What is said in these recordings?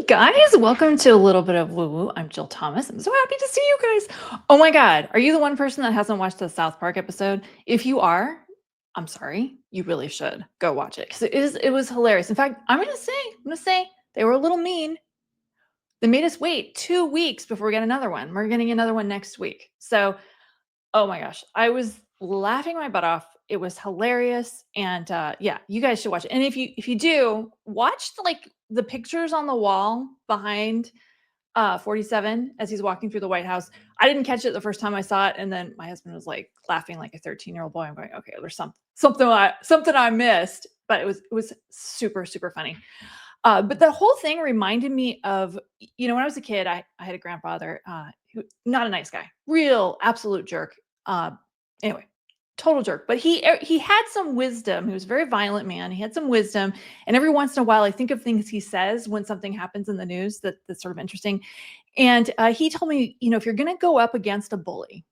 guys, welcome to a little bit of woo woo. I'm Jill Thomas. I'm so happy to see you guys. Oh my God, are you the one person that hasn't watched the Southpark episode? If you are, I'm sorry, you really should go watch it because it was hilarious. In fact, I'm gonna say they were a little mean. They made us wait 2 weeks before we get another one. We're getting another one next week. So, oh my gosh, I was laughing my butt off. It was hilarious, and yeah, you guys should watch it. And if you do watch the pictures on the wall behind 47 as he's walking through the White House. I didn't catch it the first time I saw it, and then my husband was like laughing like a 13-year-old boy. I'm going, okay, there's something I missed, but it was super super funny. But the whole thing reminded me of, when I was a kid, I had a grandfather who not a nice guy, real absolute jerk. Anyway, total jerk. But he had some wisdom. He was a very violent man. He had some wisdom, and every once in a while, I think of things he says when something happens in the news that's sort of interesting. And he told me, if you're going to go up against a bully,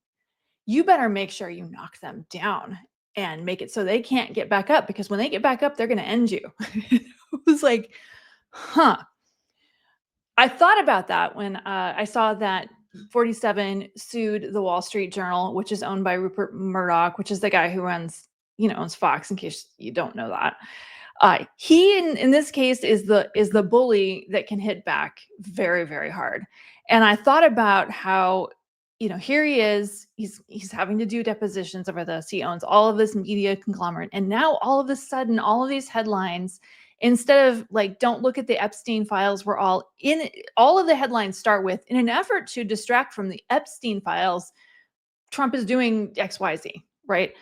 you better make sure you knock them down and make it so they can't get back up, because when they get back up, they're going to end you. It was like, huh. I thought about that when I saw that 47 sued the Wall Street Journal, which is owned by Rupert Murdoch, which is the guy who owns Fox, in case you don't know that. He, in this case, is the bully that can hit back very, very hard. And I thought about how, here he is, he's having to do depositions over this. He owns all of this media conglomerate. And now all of a sudden, all of these headlines, instead of don't look at the Epstein files, we're all of the headlines start with, in an effort to distract from the Epstein files, Trump is doing XYZ, right?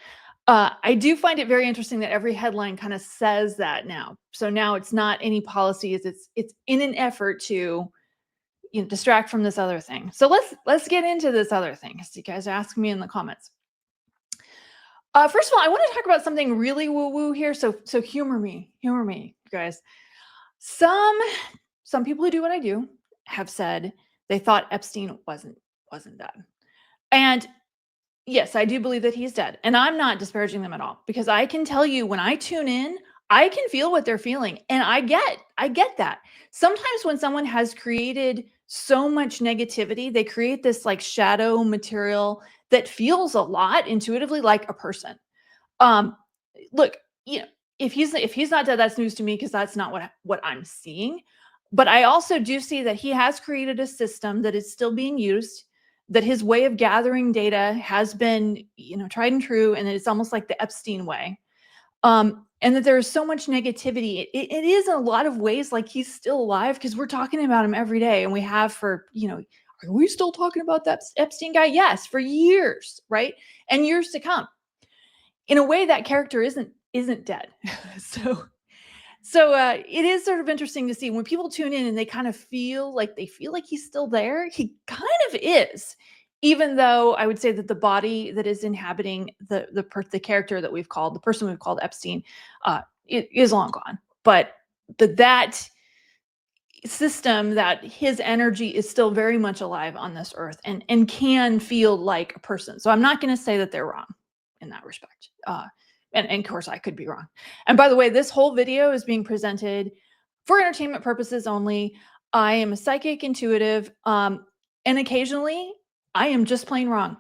I do find it very interesting that every headline kind of says that now. So now it's not any policies, it's in an effort to distract from this other thing. So let's get into this other thing, because you guys ask me in the comments. First of all, I want to talk about something really woo-woo here. So humor me, you guys. Some people who do what I do have said they thought Epstein wasn't dead. And yes, I do believe that he's dead. And I'm not disparaging them at all, because I can tell you, when I tune in, I can feel what they're feeling. And I get that. Sometimes when someone has created so much negativity, they create this shadow material that feels a lot intuitively like a person. Look, if he's not dead, that's news to me, because that's not what I'm seeing. But I also do see that he has created a system that is still being used, that his way of gathering data has been, tried and true, and that it's almost like the Epstein way. And that there is so much negativity. It is in a lot of ways like he's still alive, because we're talking about him every day, and we have for, are we still talking about that Epstein guy? Yes, for years, right? And years to come. In a way, that character isn't dead. So it is sort of interesting to see when people tune in and they kind of feel like he's still there. He kind of is, even though I would say that the body that is inhabiting the character that the person we've called Epstein, it is long gone. But that system, that his energy is still very much alive on this earth, and can feel like a person. So I'm not going to say that they're wrong in that respect. And of course, I could be wrong. And by the way, this whole video is being presented for entertainment purposes only. I am a psychic intuitive, and occasionally I am just plain wrong.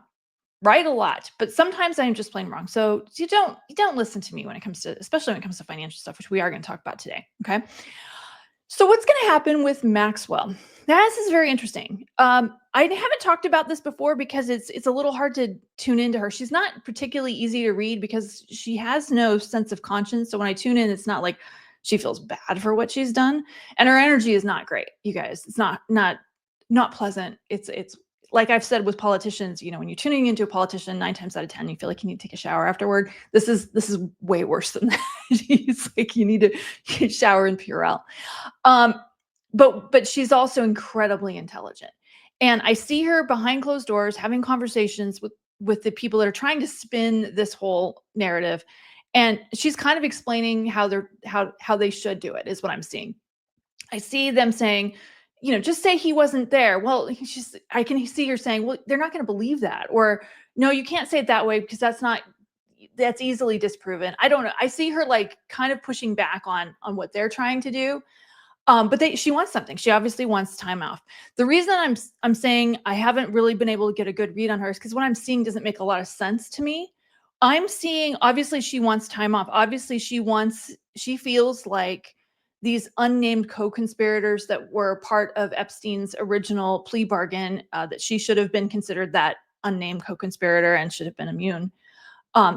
Right, a lot, but sometimes I am just plain wrong. So you don't listen to me especially when it comes to financial stuff, which we are going to talk about today. Okay. So what's going to happen with Maxwell? This is very interesting. I haven't talked about this before because it's a little hard to tune into her. She's not particularly easy to read because she has no sense of conscience. So when I tune in, it's not like she feels bad for what she's done, and her energy is not great, you guys. It's not pleasant. It's like I've said with politicians, when you're tuning into a politician, 9 times out of 10, you feel like you need to take a shower afterward. This is way worse than that. It's like you need to shower in Purell. But she's also incredibly intelligent. And I see her behind closed doors having conversations with the people that are trying to spin this whole narrative. And she's kind of explaining how they should do it, is what I'm seeing. I see them saying, just say he wasn't there. Well, I can see her saying, well, they're not going to believe that. Or no, you can't say it that way because that's easily disproven. I don't know. I see her kind of pushing back on what they're trying to do. But she wants something. She obviously wants time off. The reason I'm saying I haven't really been able to get a good read on her is because what I'm seeing doesn't make a lot of sense to me. I'm seeing obviously she wants time off. Obviously she feels like these unnamed co-conspirators that were part of Epstein's original plea bargain, that she should have been considered that unnamed co-conspirator and should have been immune.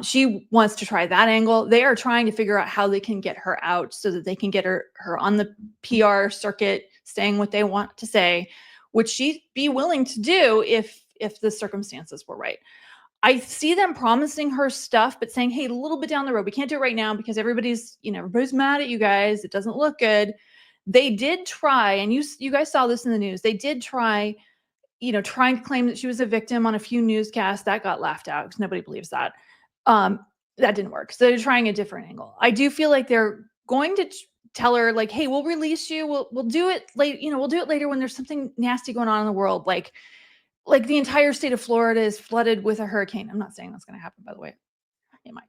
She wants to try that angle. They are trying to figure out how they can get her out so that they can get her on the PR circuit, saying what they want to say, which she'd be willing to do if the circumstances were right. I see them promising her stuff, but saying, hey, a little bit down the road, we can't do it right now because everybody's mad at you guys. It doesn't look good. They did try, and you guys saw this in the news. They did try, trying to claim that she was a victim on a few newscasts. That got laughed out because nobody believes that. That didn't work. So they're trying a different angle. I do feel like they're going to tell her, like, hey, we'll release you. We'll do it late. We'll do it later when there's something nasty going on in the world. Like the entire state of Florida is flooded with a hurricane. I'm not saying that's going to happen, by the way. It might.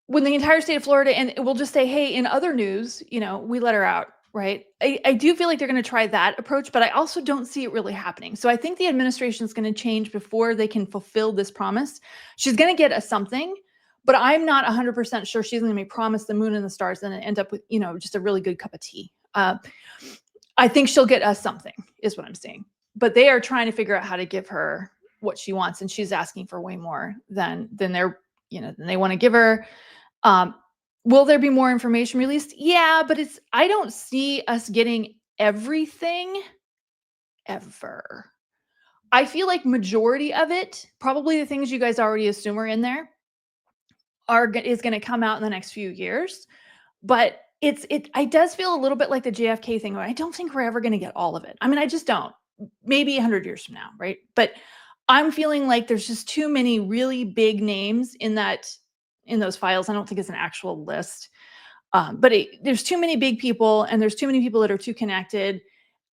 When the entire state of Florida, and we'll just say, hey, in other news, we let her out. Right. I do feel like they're going to try that approach, but I also don't see it really happening. So I think the administration is going to change before they can fulfill this promise. She's going to get us something, but I'm not 100% sure she's going to be promised the moon and the stars and end up with, just a really good cup of tea. I think she'll get us something is what I'm saying, but they are trying to figure out how to give her what she wants. And she's asking for way more than they're, than they want to give her. Will there be more information released? Yeah, but I don't see us getting everything ever. I feel like majority of it, probably the things you guys already assume are in there, is going to come out in the next few years. But it does feel a little bit like the JFK thing, where I don't think we're ever going to get all of it. I mean, I just don't. Maybe 100 years from now, right? But I'm feeling like there's just too many really big names in those files. I don't think it's an actual list. But there's too many big people, and there's too many people that are too connected,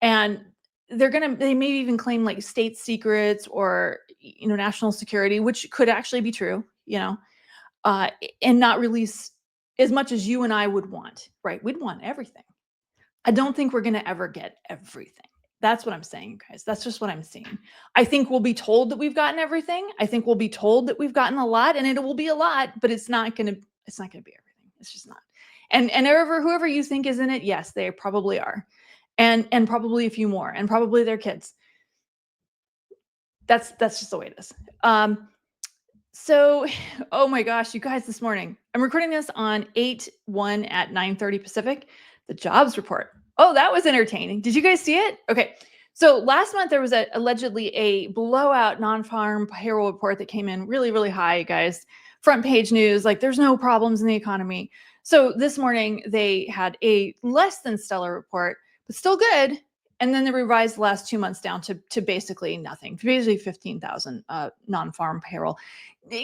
and they may even claim like state secrets or national security, which could actually be true, and not release as much as you and I would want, right? We'd want everything. I don't think we're going to ever get everything. That's what I'm saying, guys. That's just what I'm seeing. I think we'll be told that we've gotten everything. I think we'll be told that we've gotten a lot, and it will be a lot, but it's not going to be everything. It's just not. And whoever you think is in it, yes, they probably are. And probably a few more, and probably their kids. That's just the way it is. So, oh my gosh, you guys, this morning, I'm recording this on 8/1 at 9:30 Pacific, the jobs report. Oh, that was entertaining. Did you guys see it? Okay. So last month, there was allegedly a blowout non-farm payroll report that came in really, really high, guys. Front page news, like there's no problems in the economy. So this morning, they had a less than stellar report, but still good. And then they revised the last 2 months down to basically nothing, basically 15,000 non-farm payroll.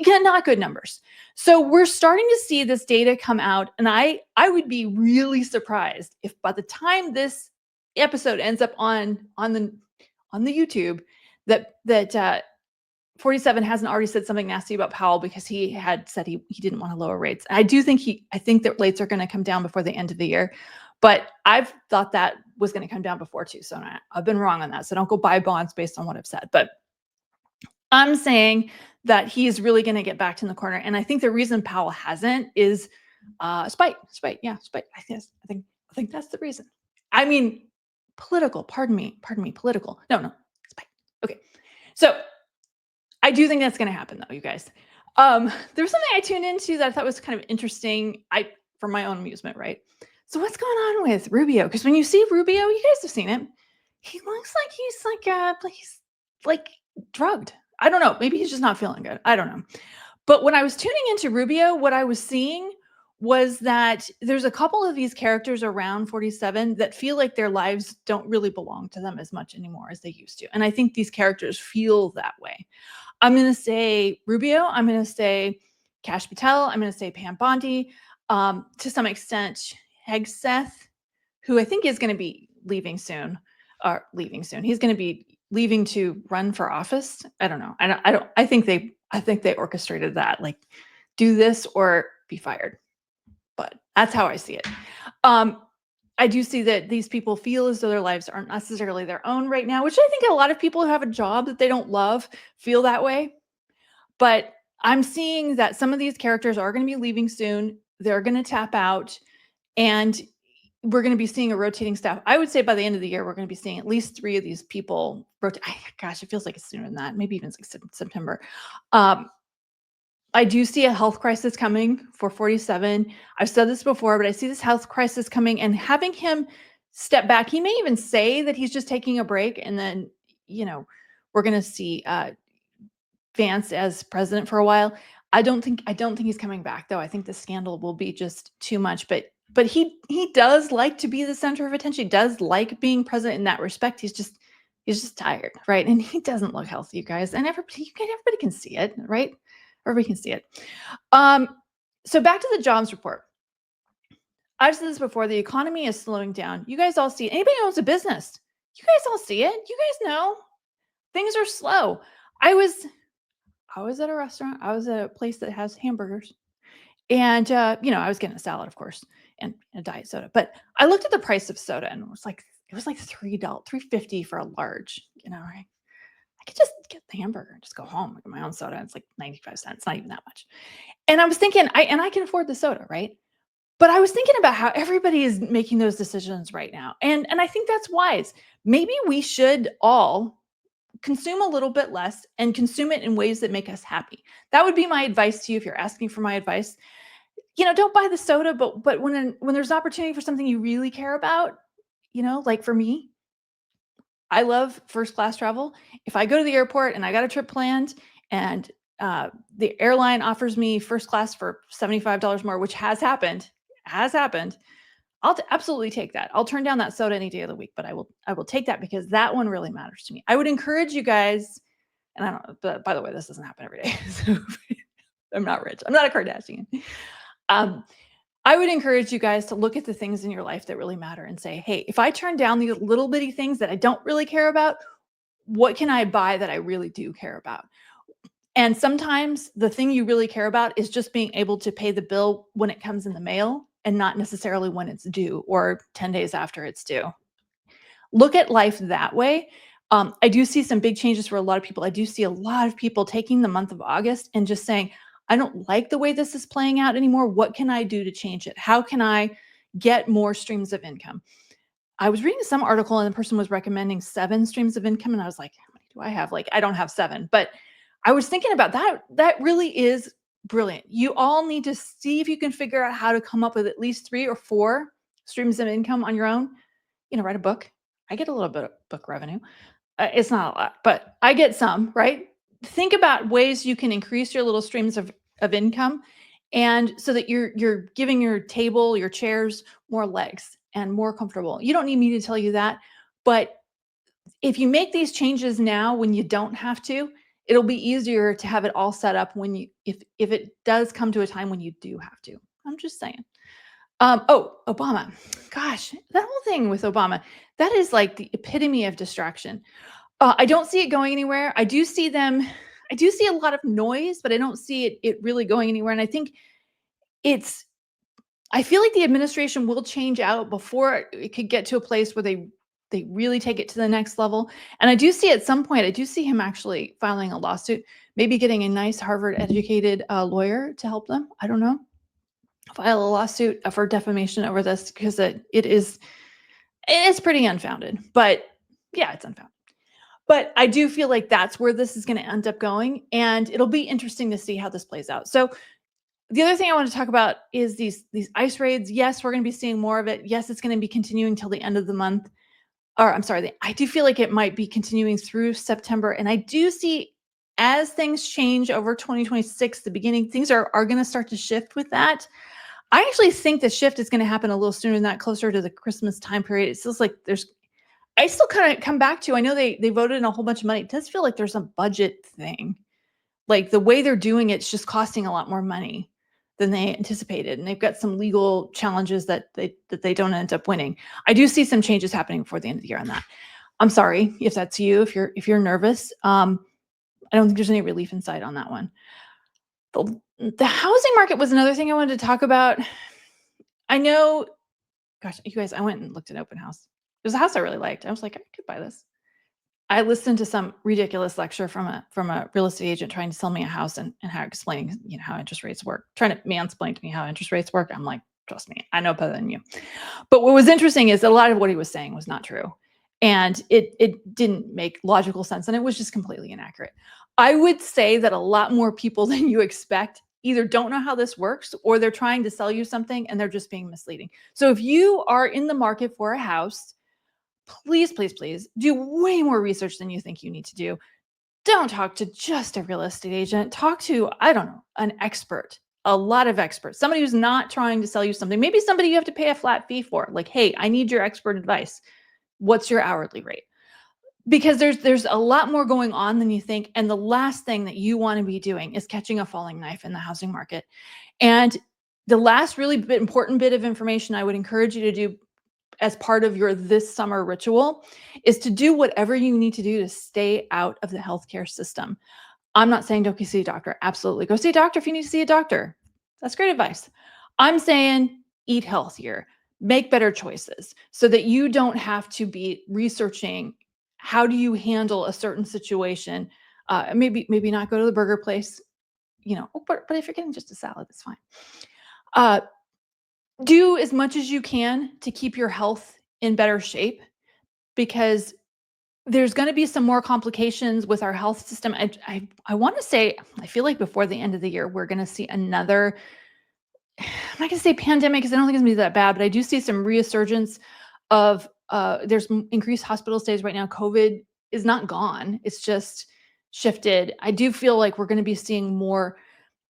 Not good numbers. So we're starting to see this data come out, and I would be really surprised if by the time this episode ends up on the YouTube that 47 hasn't already said something nasty about Powell, because he had said he didn't want to lower rates. I think that rates are going to come down before the end of the year, but I've thought that was going to come down before too. So I've been wrong on that. So don't go buy bonds based on what I've said, but I'm saying that he is really going to get backed in the corner. And I think the reason Powell hasn't is spite. Yeah, spite. I think that's the reason. I mean, political, pardon me, political. No, spite. Okay. So I do think that's going to happen, though, you guys. There was something I tuned into that I thought was kind of interesting, for my own amusement, right? So what's going on with Rubio? Because when you see Rubio, you guys have seen him. He looks like he's like drugged. I don't know. Maybe he's just not feeling good. I don't know. But when I was tuning into Rubio, what I was seeing was that there's a couple of these characters around 47 that feel like their lives don't really belong to them as much anymore as they used to. And I think these characters feel that way. I'm going to say Rubio. I'm going to say Kash Patel. I'm going to say Pam Bondi. To some extent, Hegseth, who I think is going to be leaving soon. He's going to be leaving to run for office. I don't know. I think they orchestrated that, like, do this or be fired. But that's how I see it. I do see that these people feel as though their lives aren't necessarily their own right now, which I think a lot of people who have a job that they don't love feel that way. But I'm seeing that some of these characters are going to be leaving soon. They're going to tap out, and we're going to be seeing a rotating staff. I would say by the end of the year, we're going to be seeing at least 3 of these people rotate. Gosh, it feels like it's sooner than that. Maybe even it's like September. Um, I do see a health crisis coming for 47. I've said this before, but I see this health crisis coming, and having him step back. He may even say that he's just taking a break, and then, you know, we're going to see Vance as president for a while. I don't think he's coming back, though. I think the scandal will be just too much. But he does like to be the center of attention. He does like being president in that respect. He's just tired, right? And he doesn't look healthy, you guys. And everybody can see it, right? Everybody can see it. Um, so back to the jobs report. I've said this before. The economy is slowing down. You guys all see it. Anybody who owns a business, you guys all see it. You guys know things are slow. I was at a restaurant. I was at a place that has hamburgers. And I was getting a salad, of course, and a diet soda. But I looked at the price of soda, and it was like $3, $3.50 for a large, right? I could just get the hamburger and just go home and get my own soda. It's like 95 cents, not even that much. And I was thinking, I can afford the soda, right? But I was thinking about how everybody is making those decisions right now. And I think that's wise. Maybe we should all consume a little bit less and consume it in ways that make us happy. That would be my advice to you if you're asking for my advice. Don't buy the soda, but when there's opportunity for something you really care about, like for me, I love first class travel. If I go to the airport and I got a trip planned, and the airline offers me first class for $75 more, which has happened, I'll absolutely take that. I'll turn down that soda any day of the week, but I will take that because that one really matters to me. I would encourage you guys, and I don't know, but by the way, this doesn't happen every day. So I'm not rich. I'm not a Kardashian. Um, I would encourage you guys to look at the things in your life that really matter and say, hey, if I turn down these little bitty things that I don't really care about, what can I buy that I really do care about? And sometimes the thing you really care about is just being able to pay the bill when it comes in the mail and not necessarily when it's due or 10 days after it's due. Look at life that way. I do see some big changes for a lot of people. I do see a lot of people taking the month of August and just saying, I don't like the way this is playing out anymore. What can I do to change it? How can I get more streams of income? I was reading some article and the person was recommending 7 streams of income. And I was like, how many do I have? Like, I don't have 7, but I was thinking about that. That really is brilliant. You all need to see if you can figure out how to come up with at least 3 or 4 streams of income on your own. Write a book. I get a little bit of book revenue. It's not a lot, but I get some, right? Think about ways you can increase your little streams of income, and so that you're giving your table, your chairs more legs and more comfortable. You don't need me to tell you that, but if you make these changes now when you don't have to, it'll be easier to have it all set up when if it does come to a time when you do have to. I'm just saying. Obama. Gosh, that whole thing with Obama, that is like the epitome of distraction. I don't see it going anywhere. I do see a lot of noise, but I don't see it really going anywhere. And I think I feel like the administration will change out before it could get to a place where they really take it to the next level. And I do see at some point, I do see him actually filing a lawsuit, maybe getting a nice Harvard educated lawyer to help them. I don't know. File a lawsuit for defamation over this because it's pretty unfounded. But yeah, it's unfounded. But I do feel like that's where this is going to end up going, and it'll be interesting to see how this plays out. So the other thing I want to talk about is these ICE raids. Yes, we're going to be seeing more of it. Yes, it's going to be continuing till the end of the month. Or I'm sorry, I do feel like it might be continuing through September. And I do see as things change over 2026, the beginning, things are going to start to shift with that. I actually think the shift is going to happen a little sooner than that, closer to the Christmas time period. It feels like I still kind of come back to, I know they voted in a whole bunch of money. It does feel like there's a budget thing. Like the way they're doing it's just costing a lot more money than they anticipated. And they've got some legal challenges that they don't end up winning. I do see some changes happening before the end of the year on that. I'm sorry if that's you, if you're nervous. I don't think there's any relief in sight on that one. The housing market was another thing I wanted to talk about. I know gosh, you guys, I went and looked at open house. There's a house I really liked. I was like, I could buy this. I listened to some ridiculous lecture from a real estate agent trying to sell me a house and how explaining, how interest rates work, trying to mansplain to me how interest rates work. I'm like, trust me, I know better than you. But what was interesting is that a lot of what he was saying was not true. And it didn't make logical sense and it was just completely inaccurate. I would say that a lot more people than you expect either don't know how this works or they're trying to sell you something and they're just being misleading. So if you are in the market for a house, please, please, please do way more research than you think you need to do. Don't talk to just a real estate agent. Talk to, I don't know, an expert, a lot of experts, somebody who's not trying to sell you something. Maybe somebody you have to pay a flat fee for. Like, hey, I need your expert advice. What's your hourly rate? Because there's a lot more going on than you think. And the last thing that you want to be doing is catching a falling knife in the housing market. And the last really important bit of information I would encourage you to do as part of your this summer ritual is to do whatever you need to do to stay out of the healthcare system. I'm not saying don't go see a doctor. Absolutely. Go see a doctor if you need to see a doctor. That's great advice. I'm saying eat healthier, make better choices so that you don't have to be researching how do you handle a certain situation. Maybe not go to the burger place, but if you're getting just a salad, it's fine. Do as much as you can to keep your health in better shape because there's going to be some more complications with our health system. I want to say, I feel like before the end of the year, we're going to see another, I'm not going to say pandemic because I don't think it's going to be that bad, but I do see some resurgence of, there's increased hospital stays right now. COVID is not gone. It's just shifted. I do feel like we're going to be seeing more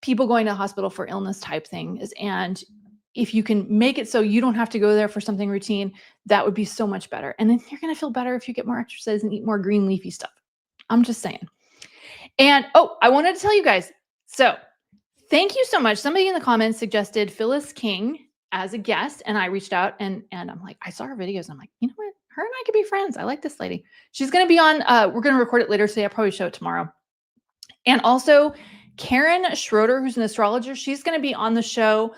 people going to the hospital for illness type things. And if you can make it so you don't have to go there for something routine, that would be so much better. And then you're going to feel better if you get more exercise and eat more green leafy stuff. I'm just saying. And I wanted to tell you guys. So thank you so much. Somebody in the comments suggested Phyllis King as a guest. And I reached out and I'm like, I saw her videos. And I'm like, you know what? Her and I could be friends. I like this lady. She's going to be on, we're going to record it later today. I'll probably show it tomorrow. And also Karen Schroeder, who's an astrologer, she's going to be on the show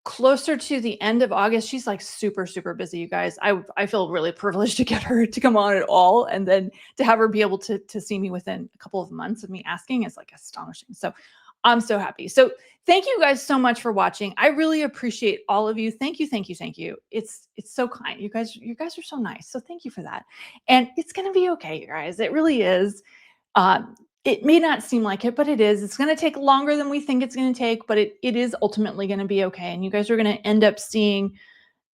closer to the end of August. She's like super, super busy, you guys. I feel really privileged to get her to come on at all. And then to have her be able to see me within a couple of months of me asking is like astonishing. So I'm so happy. So thank you guys so much for watching. I really appreciate all of you. Thank you, thank you, thank you. It's so kind. You guys are so nice. So thank you for that. And it's going to be okay, you guys. It really is. It may not seem like it, but it is. It's going to take longer than we think it's going to take, but it is ultimately going to be okay. And you guys are going to end up seeing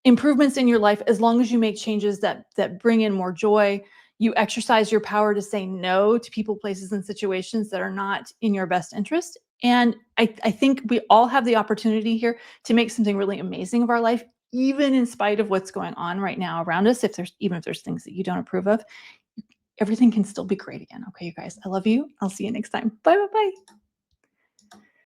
improvements in your life as long as you make changes that bring in more joy. You exercise your power to say no to people, places, and situations that are not in your best interest. And I think we all have the opportunity here to make something really amazing of our life, even in spite of what's going on right now around us. Even if there's things that you don't approve of, everything can still be great again. Okay, you guys, I love you. I'll see you next time. Bye, bye, bye.